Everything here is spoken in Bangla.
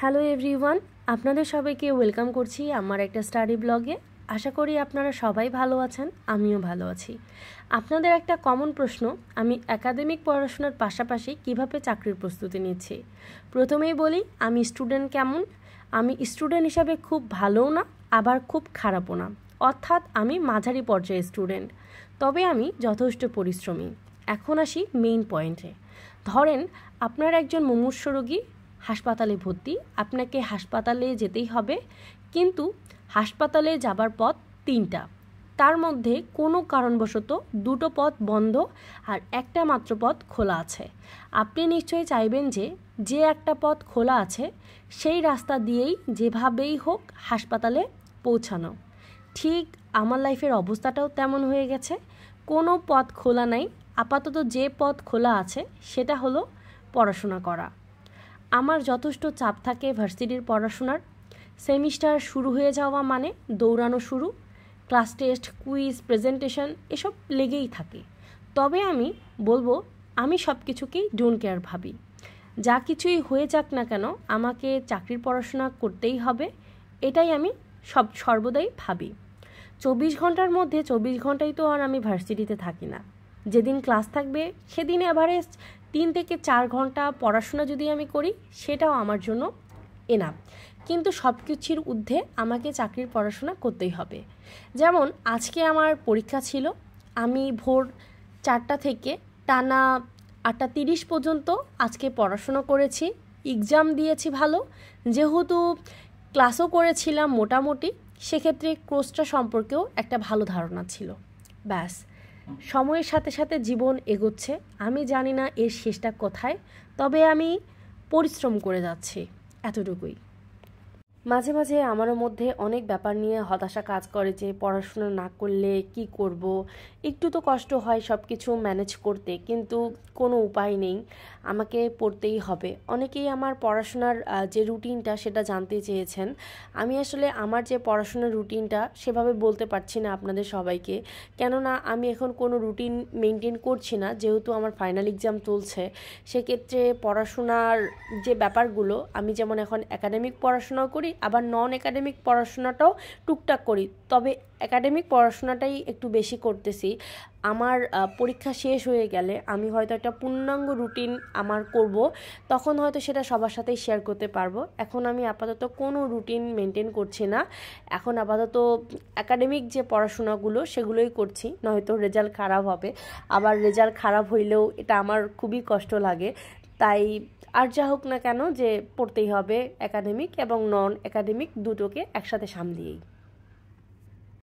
হ্যালো এভরিওয়ান, আপনাদের সবাইকে ওয়েলকাম করছি আমার একটা স্টাডি ব্লগে। আশা করি আপনারা সবাই ভালো আছেন, আমিও ভালো আছি। আপনাদের একটা কমন প্রশ্ন, আমি একাডেমিক পড়াশোনার পাশাপাশি কিভাবে চাকরির প্রস্তুতি নিচ্ছি। প্রথমেই বলি, আমি স্টুডেন্ট কেমন। আমি স্টুডেন্ট হিসাবে খুব ভালোও না, আবার খুব খারাপও না, অর্থাৎ আমি মাঝারি পর্যায়ের স্টুডেন্ট। তবে আমি যথেষ্ট পরিশ্রমী। এখন আসি মেইন পয়েন্টে। ধরেন আপনার একজন মুমূর্ষু রোগী, হাসপাতালে ভর্তি, আপনাকে হাসপাতালে যেতেই হবে, কিন্তু হাসপাতালে যাবার পথ 3টা, তার মধ্যে কোনো কারণবশত 2টো পথ বন্ধ আর একটা মাত্র পথ খোলা আছে। আপনি নিশ্চয়ই চাইবেন যে একটা পথ খোলা আছে সেই রাস্তা দিয়েই যেভাবেই হোক হাসপাতালে পৌঁছানো। ঠিক আমার লাইফের অবস্থাটাও তেমন হয়ে গেছে। কোনো পথ খোলা নাই, আপাতত যে পথ খোলা আছে সেটা হলো পড়াশোনা করা। আমার যথেষ্ট চাপ থাকে ভার্সিটির পড়াশোনার। সেমিস্টার শুরু হয়ে যাওয়া মানে দৌড়ানো শুরু, ক্লাস টেস্ট, কুইজ, প্রেজেন্টেশন এসব লেগেই থাকে। তবে আমি বলবো, আমি সব কিছুকেই ডোন্ট কেয়ার ভাবি। যা কিছুই হয়ে যাক না কেন, আমাকে চাকরির পড়াশোনা করতেই হবে, এটাই আমি সর্বদাই ভাবি। 24 ঘন্টার মধ্যে 24 ঘন্টাই তো আর আমি ভার্সিটিতে থাকি না। যেদিন ক্লাস থাকবে সেদিন এভারেজ 3 থেকে 4 ঘন্টা পড়াশোনা যদি আমি করি, সেটাও আমার জন্য এনাফ। কিন্তু সব কিছুর ঊর্ধ্বে আমাকে চাকরির পড়াশোনা করতেই হবে। যেমন আজকে আমার পরীক্ষা ছিল, আমি ভোর 4টা থেকে টানা 8:30 পর্যন্ত আজকে পড়াশোনা করেছি, এক্সাম দিয়েছি ভালো। যেহেতু ক্লাসও করেছিলাম মোটামুটি, সেক্ষেত্রে কোর্সটা সম্পর্কেও একটা ভালো ধারণা ছিল। ব্যাস, সময়ের সাথে সাথে জীবন এগোচ্ছে, আমি জানি না এর শেষটা কোথায়, তবে আমি পরিশ্রম করে যাচ্ছি, এতটুকুই। মাঝে মাঝে আমারও মধ্যে অনেক ব্যাপার নিয়ে হতাশা কাজ করে যে পড়াশোনা না করলে কি করব। একটু তো কষ্ট হয় সব কিছু ম্যানেজ করতে, কিন্তু কোনো উপায় নেই, আমাকে পড়তেই হবে। অনেকেই আমার পড়াশোনার যে রুটিনটা সেটা জানতে চেয়েছেন। আমি আসলে আমার যে পড়াশোনার রুটিনটা সেভাবে বলতে পারছি না আপনাদের সবাইকে, কেননা আমি এখন কোনো রুটিন মেনটেন করছি না, যেহেতু আমার ফাইনাল এক্সাম চলছে। সেক্ষেত্রে পড়াশোনার যে ব্যাপারগুলো, আমি যেমন এখন একাডেমিক পড়াশোনাও করি, আবার নন একাডেমিক পড়াশোনাটাও টুকটাক করি, তবে একাডেমিক পড়াশোনাটাই একটু বেশি করতেছি। আমার পরীক্ষা শেষ হয়ে গেলে আমি হয়তো একটা পূর্ণাঙ্গ রুটিন আমার করব, তখন হয়তো সেটা সবার সাথেই শেয়ার করতে পারবো। এখন আমি আপাতত কোনো রুটিন মেনটেন করছি না, এখন আপাতত একাডেমিক যে পড়াশোনাগুলো সেগুলোই করছি, নয়তো রেজাল্ট খারাপ হবে। আবার রেজাল্ট খারাপ হইলেও এটা আমার খুবই কষ্ট লাগে। তাই আর যা হোক না কেন, যে পড়তেই হবে, একাডেমিক এবং নন একাডেমিক দুটোকে একসাথে সামলিয়েই।